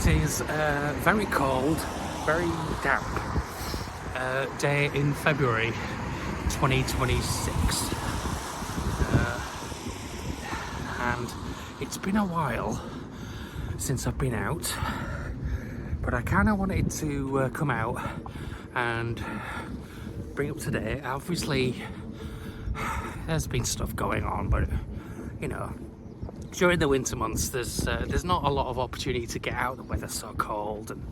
It is a very cold, very damp day in February 2026. And it's been a while since I've been out, but I kind of wanted to come out and bring up to date. Obviously, there's been stuff going on, but you know, during the winter months, there's not a lot of opportunity to get out. The weather's so cold and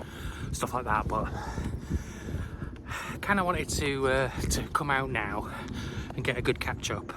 stuff like that. But kind of wanted to come out now and get a good catch up.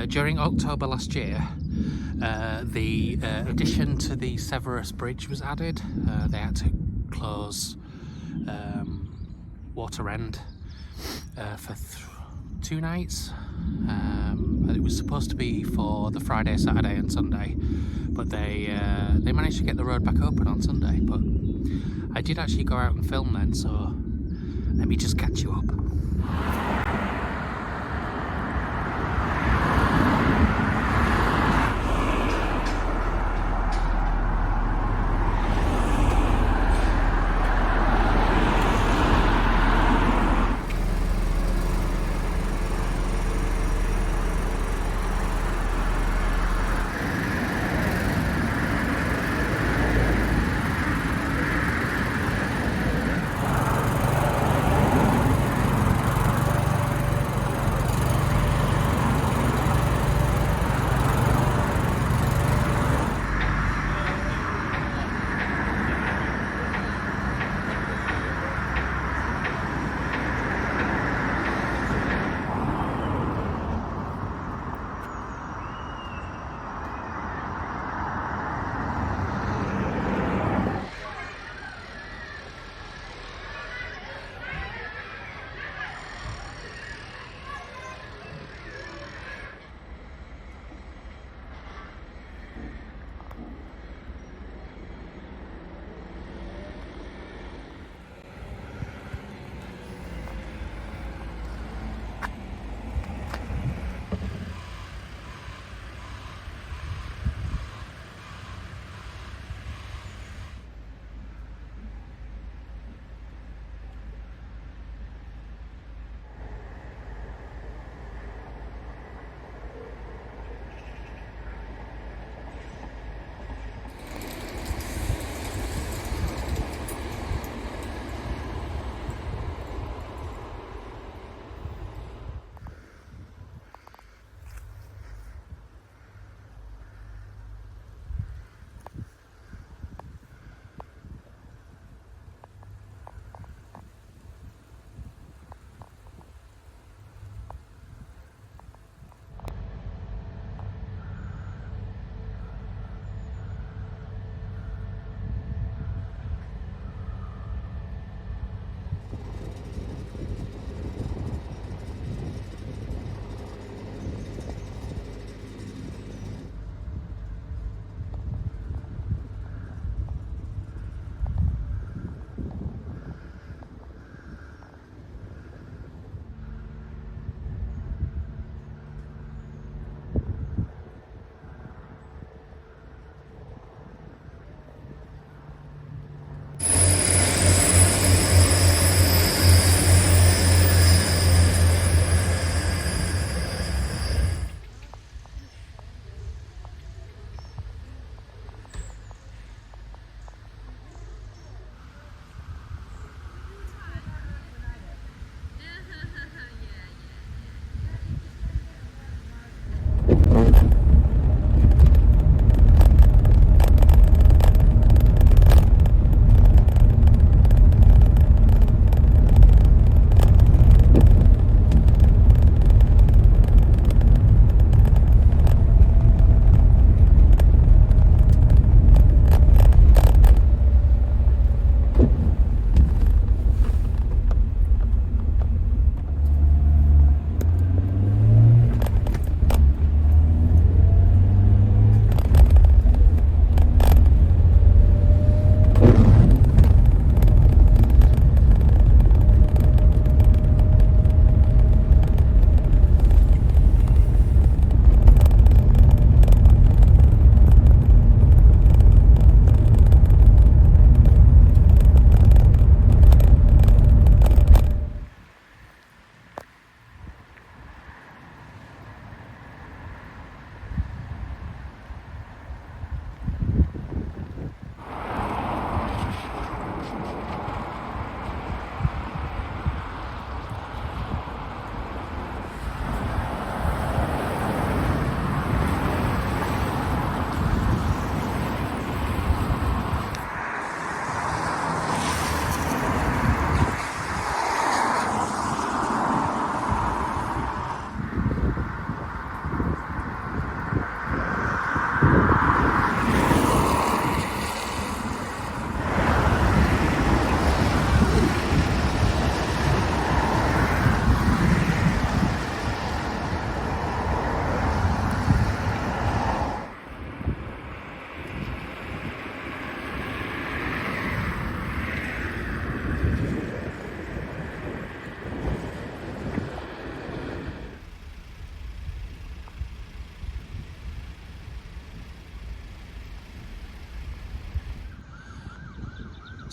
During October last year, the addition to the Severus Bridge was added. They had to close Water End for 2 nights. It was supposed to be for the Friday, Saturday and Sunday, but they managed to get the road back open on Sunday. But I did actually go out and film then, so let me just catch you up.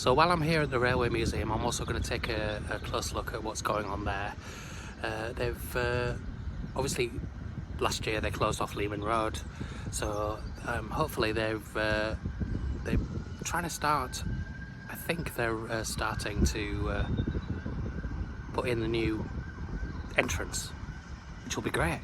So while I'm here at the Railway Museum, I'm also going to take a close look at what's going on there. They've obviously last year they closed off Lehman Road, so hopefully they're trying to start. I think they're starting to put in the new entrance, which will be great.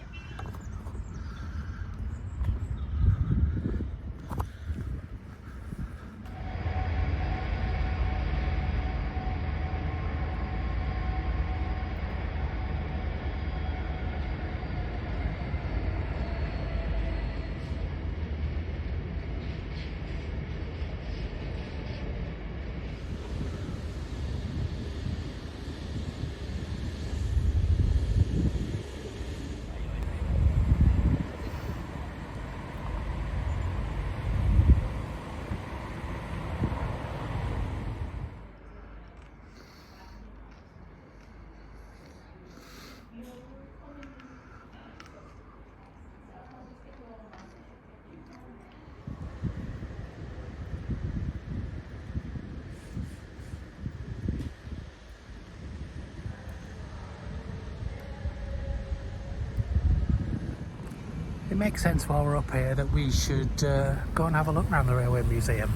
It makes sense while we're up here that we should go and have a look around the Railway Museum.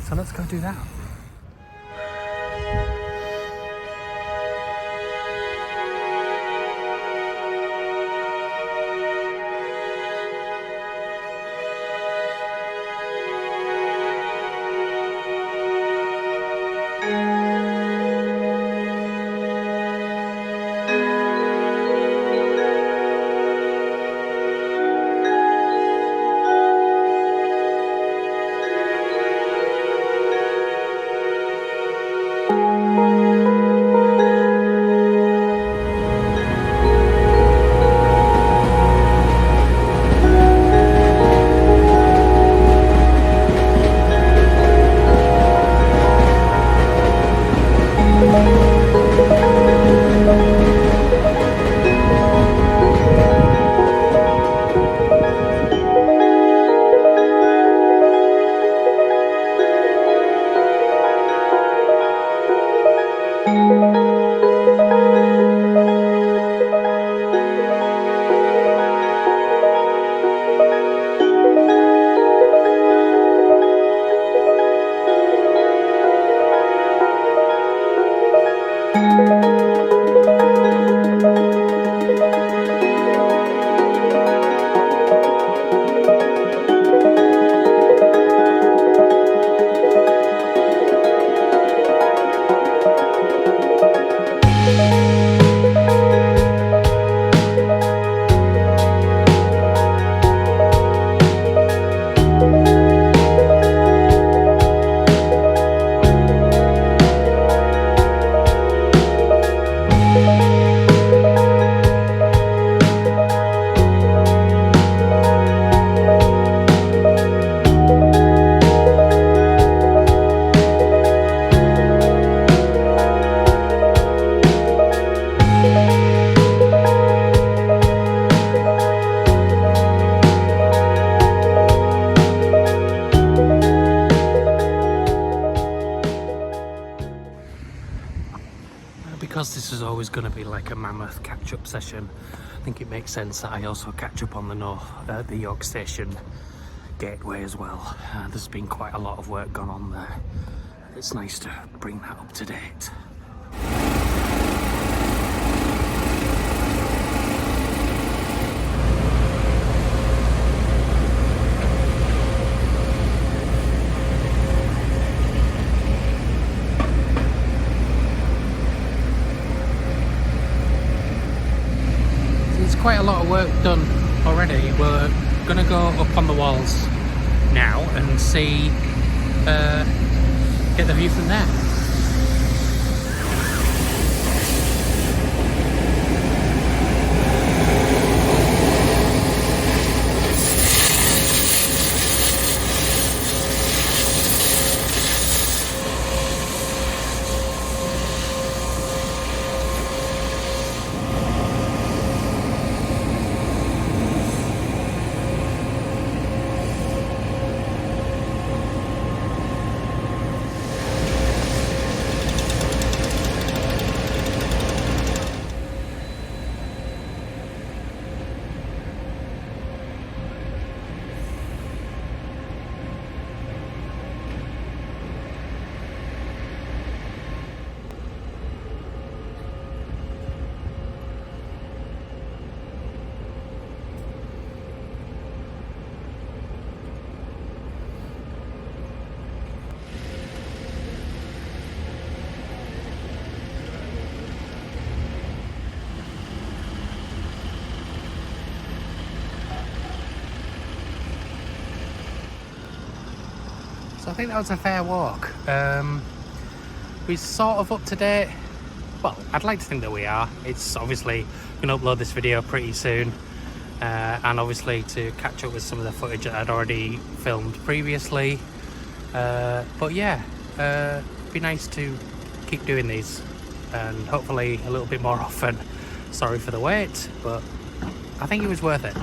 So let's go do that. Because this is always going to be like a mammoth catch-up session, I think it makes sense that I also catch up on the York Station gateway as well. There's been quite a lot of work gone on there. It's nice to bring that up to date. Quite a lot of work done already. We're gonna go up on the walls now and see, get the view from there. think that was a fair walk. We're sort of up to date. Well, I'd like to think that we are. It's obviously going to upload this video pretty soon, and obviously to catch up with some of the footage that I'd already filmed previously. But yeah, it'd be nice to keep doing these, and hopefully a little bit more often. Sorry for the wait, but I think it was worth it.